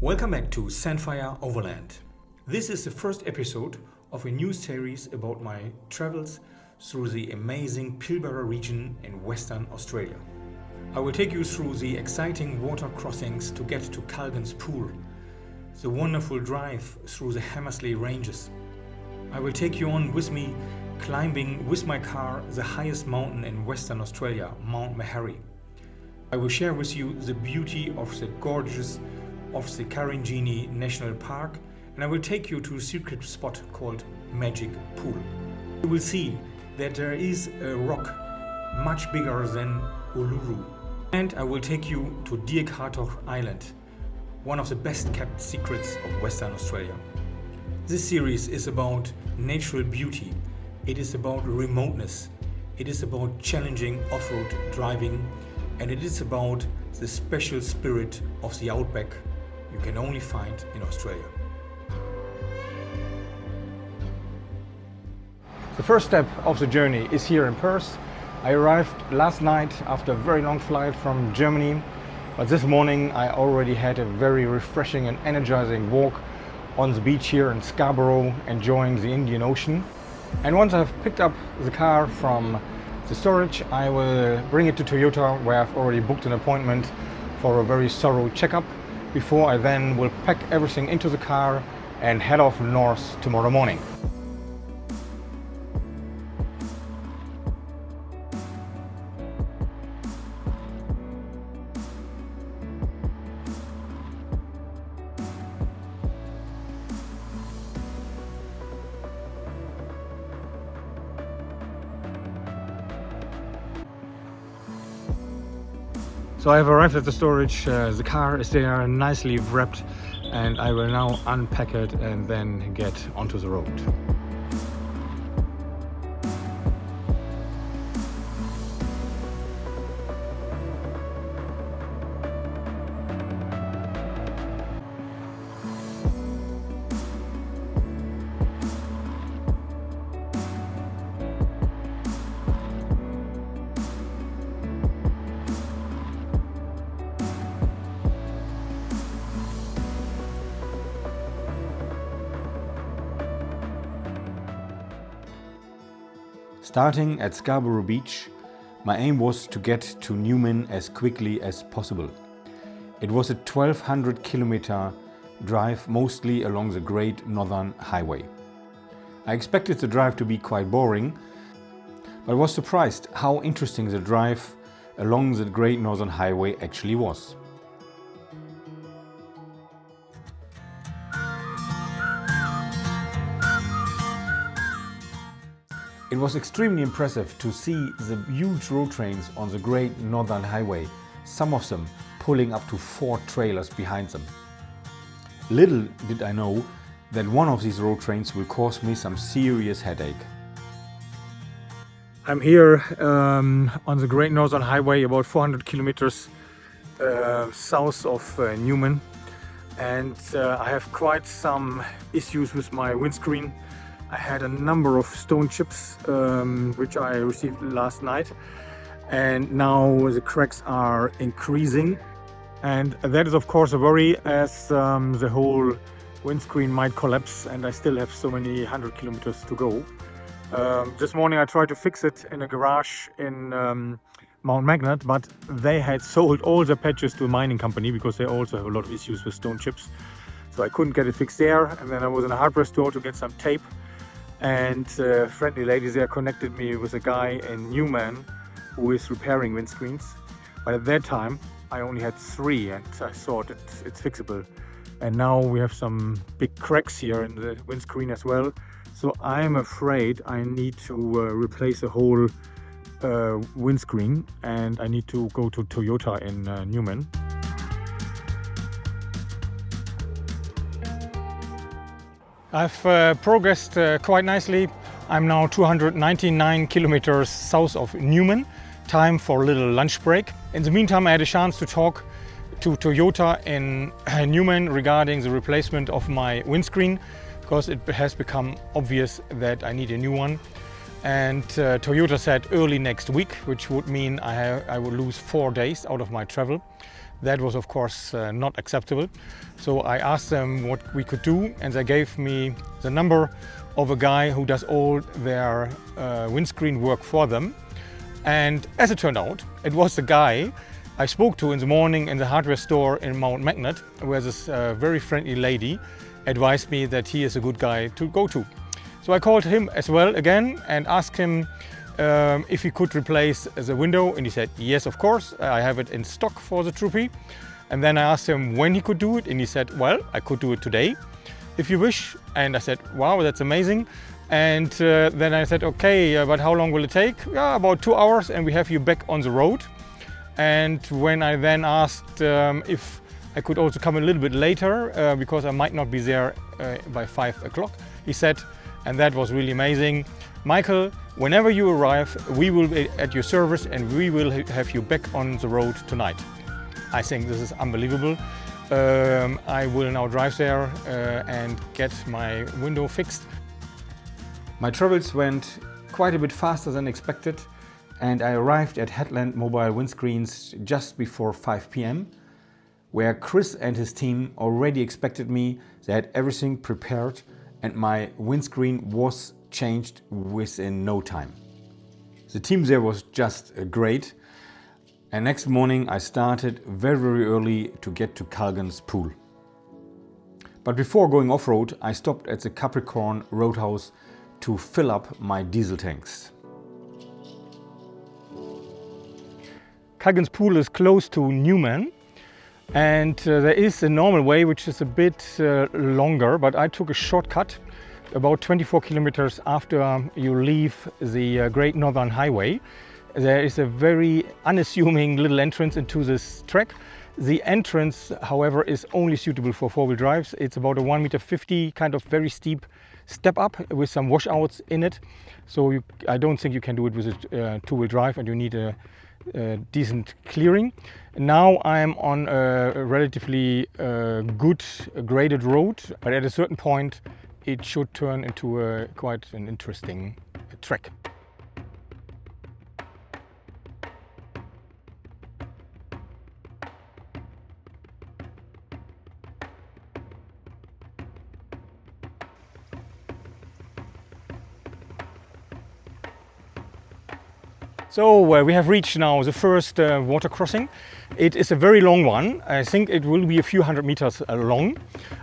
Welcome back to Sandfire Overland. This is the first episode of a new series about my travels through the amazing Pilbara region in Western Australia. I will take you through the exciting water crossings to get to Kalgan's pool, the wonderful drive through the Hammersley ranges. I will take you on with me climbing with my car the highest mountain in Western Australia, Mount Meharry. I will share with you the beauty of the gorgeous of the Kalgan National Park, and I will take you to a secret spot called Magic Pool. You will see that there is a rock much bigger than Uluru, and I will take you to Dirkhartog Island, one of the best kept secrets of Western Australia. This series is about natural beauty, it is about remoteness, it is about challenging off-road driving, and it is about the special spirit of the Outback you can only find in Australia. The first step of the journey is here in Perth. I arrived last night after a very long flight from Germany, but this morning I already had a very refreshing and energizing walk on the beach here in Scarborough, enjoying the Indian Ocean. And once I've picked up the car from the storage, I will bring it to Toyota, where I've already booked an appointment for a very thorough checkup, before I then will pack everything into the car and head off north tomorrow morning. So I have arrived at the storage, the car is there nicely wrapped, and I will now unpack it and then get onto the road. Starting at Scarborough Beach, my aim was to get to Newman as quickly as possible. It was a 1200 kilometer drive, mostly along the Great Northern Highway. I expected the drive to be quite boring, but was surprised how interesting the drive along the Great Northern Highway actually was. It was extremely impressive to see the huge road trains on the Great Northern Highway, some of them pulling up to 4 trailers behind them. Little did I know that one of these road trains will cause me some serious headache. I'm here on the Great Northern Highway, about 400 kilometers south of Newman, and I have quite some issues with my windscreen. I had a number of stone chips which I received last night, and now the cracks are increasing, and that is of course a worry, as the whole windscreen might collapse, and I still have so many 100 kilometers to go. This morning I tried to fix it in a garage in Mount Magnet, but they had sold all the patches to a mining company because they also have a lot of issues with stone chips, so I couldn't get it fixed there. And then I was in a hardware store to get some tape, and friendly ladies there connected me with a guy in Newman who is repairing windscreens. But at that time I only had 3, and I thought it's fixable. And now we have some big cracks here in the windscreen as well. So I'm afraid I need to replace the whole windscreen, and I need to go to Toyota in Newman. I've progressed quite nicely. I'm now 299 kilometers south of Newman. Time for a little lunch break. In the meantime, I had a chance to talk to Toyota in Newman regarding the replacement of my windscreen, because it has become obvious that I need a new one. And Toyota said early next week, which would mean I would lose 4 days out of my travel. That was of course not acceptable. So I asked them what we could do, and they gave me the number of a guy who does all their windscreen work for them. And as it turned out, it was the guy I spoke to in the morning in the hardware store in Mount Magnet, where this very friendly lady advised me that he is a good guy to go to. So I called him as well again and asked him if he could replace the window, and he said yes, of course, I have it in stock for the Troopy. And then I asked him when he could do it, and he said, well, I could do it today if you wish. And I said, wow, that's amazing. And then I said, okay, but how long will it take? Yeah, about 2 hours, and we have you back on the road. And when I then asked if I could also come a little bit later because I might not be there by 5 o'clock, he said, and that was really amazing, Michael, whenever you arrive, we will be at your service and we will have you back on the road tonight. I think this is unbelievable. I will now drive there and get my window fixed. My travels went quite a bit faster than expected, and I arrived at Headland Mobile Windscreens just before 5 p.m, where Chris and his team already expected me. They had everything prepared and my windscreen was changed within no time. The team there was just great, and next morning I started very, very early to get to Kalgan's pool. But before going off-road, I stopped at the Capricorn Roadhouse to fill up my diesel tanks. Kalgan's pool is close to Newman, and there is a normal way which is a bit longer, but I took a shortcut about 24 kilometers after you leave the Great Northern Highway. There is a very unassuming little entrance into this track. The entrance, however, is only suitable for four-wheel drives. It's about a 1.50 meter kind of very steep step up with some washouts in it. So I don't think you can do it with a two-wheel drive, and you need a decent clearing. Now I'm on a relatively good graded road, but at a certain point it should turn into quite an interesting track. So we have reached now the first water crossing. It is a very long one. I think it will be a few hundred meters long.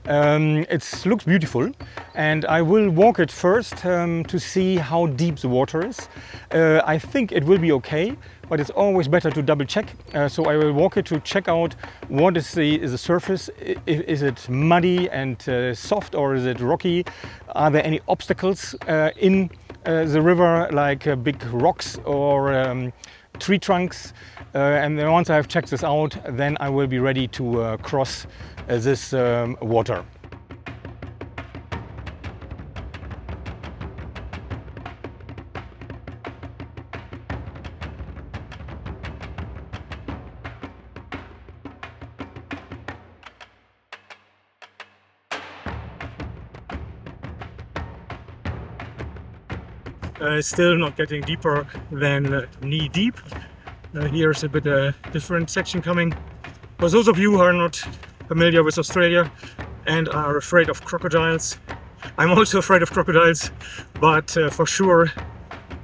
It looks beautiful, and I will walk it first to see how deep the water is. I think it will be okay, but it's always better to double check. So I will walk it to check out what is the surface. Is it muddy and soft, or is it rocky? Are there any obstacles in the river, like big rocks or tree trunks? And then once I have checked this out, then I will be ready to cross this water. Still not getting deeper than knee deep. Here's a bit different section coming. For those of you who are not familiar with Australia and are afraid of crocodiles, I'm also afraid of crocodiles, but for sure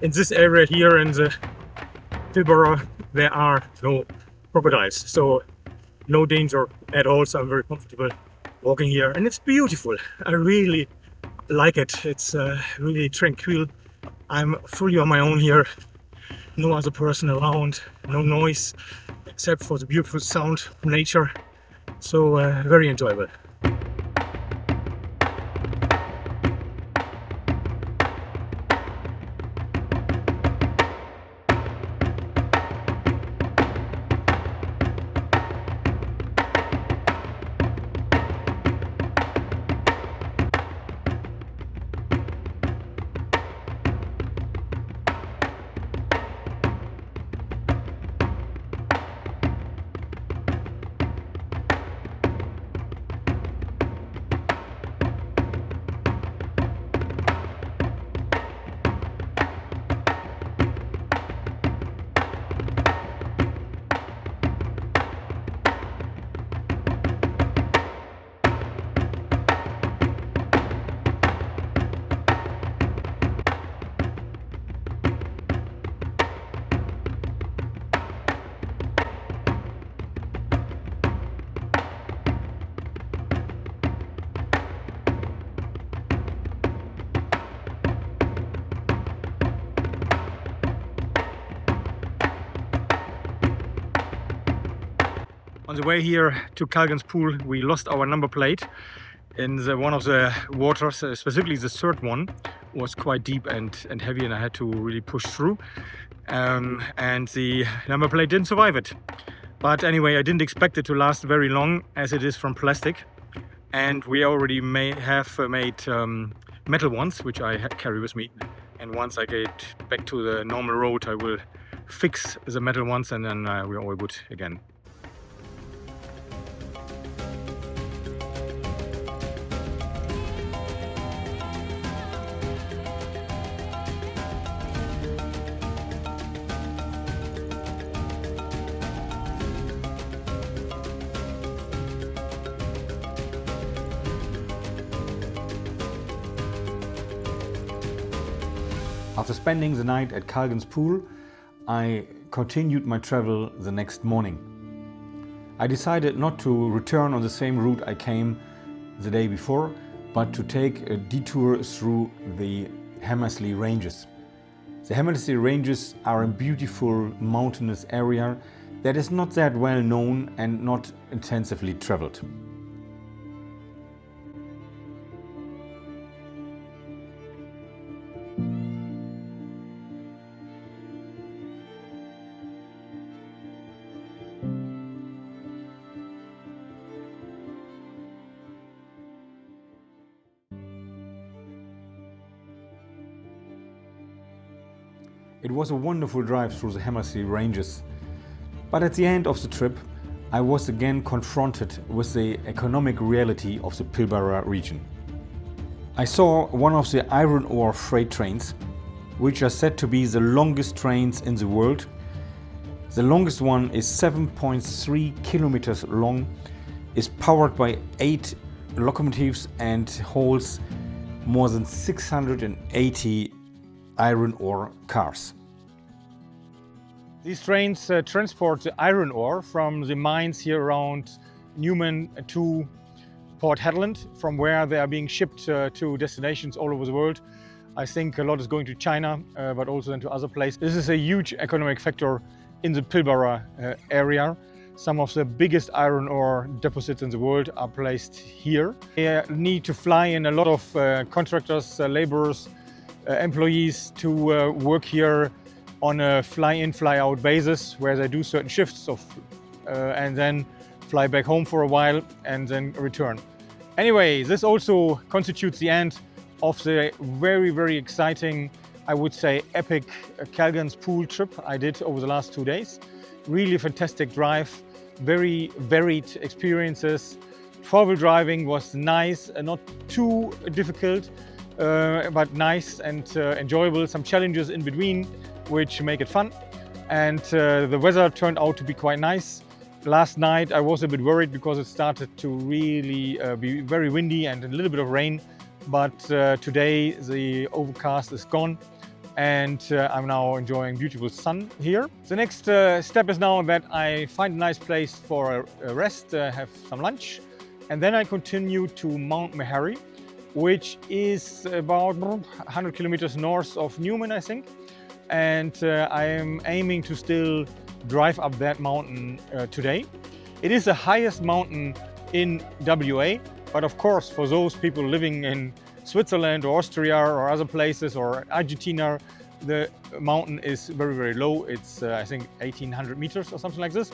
in this area here in the Pilbara there are no crocodiles, so no danger at all. So I'm very comfortable walking here, and it's beautiful. I really like it. It's really tranquil. I'm fully on my own here, no other person around, no noise except for the beautiful sound from nature, so very enjoyable. On the way here to Kalgan's pool, we lost our number plate in one of the waters, specifically the third one was quite deep and heavy, and I had to really push through. And the number plate didn't survive it. But anyway, I didn't expect it to last very long, as it is from plastic. And we already have made metal ones, which I carry with me. And once I get back to the normal road, I will fix the metal ones, and then we're all good again. After spending the night at Kalgan's pool, I continued my travel the next morning. I decided not to return on the same route I came the day before, but to take a detour through the Hammersley ranges. The Hammersley ranges are a beautiful mountainous area that is not that well known and not intensively traveled. It was a wonderful drive through the Hammersley ranges, but at the end of the trip I was again confronted with the economic reality of the Pilbara region. I saw one of the iron ore freight trains, which are said to be the longest trains in the world. The longest one is 7.3 kilometers long, is powered by 8 locomotives and holds more than 680 iron ore cars. These trains transport the iron ore from the mines here around Newman to Port Hedland, from where they are being shipped to destinations all over the world. I think a lot is going to China, but also then to other places. This is a huge economic factor in the Pilbara area. Some of the biggest iron ore deposits in the world are placed here. They need to fly in a lot of contractors, laborers, employees to work here on a fly-in, fly-out basis, where they do certain shifts and then fly back home for a while and then return. Anyway, this also constitutes the end of the very, very exciting, I would say epic Kalgan's pool trip I did over the last 2 days. Really fantastic drive, very varied experiences. Four-wheel driving was nice, not too difficult, but nice and enjoyable. Some challenges in between which make it fun, and the weather turned out to be quite nice. Last night I was a bit worried because it started to really be very windy and a little bit of rain, but today the overcast is gone and I'm now enjoying beautiful sun here. The next step is now that I find a nice place for a rest, have some lunch, and then I continue to Mount Meharry, which is about 100 kilometers north of Newman, I think. And I am aiming to still drive up that mountain today. It is the highest mountain in WA, but of course for those people living in Switzerland or Austria or other places or Argentina, the mountain is very, very low. It's I think 1800 meters or something like this.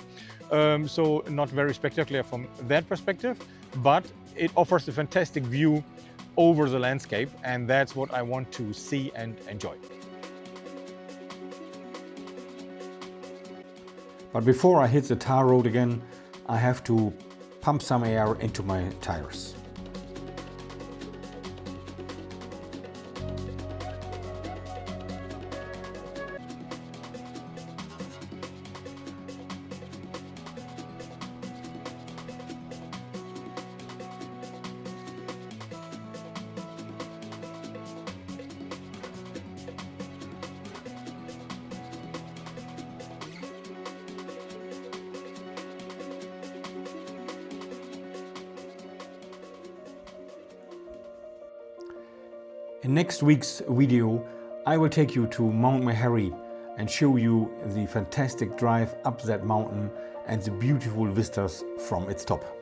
So not very spectacular from that perspective, but it offers a fantastic view over the landscape, and that's what I want to see and enjoy. But before I hit the tar road again, I have to pump some air into my tires. In next week's video, I will take you to Mount Meharry, and show you the fantastic drive up that mountain and the beautiful vistas from its top.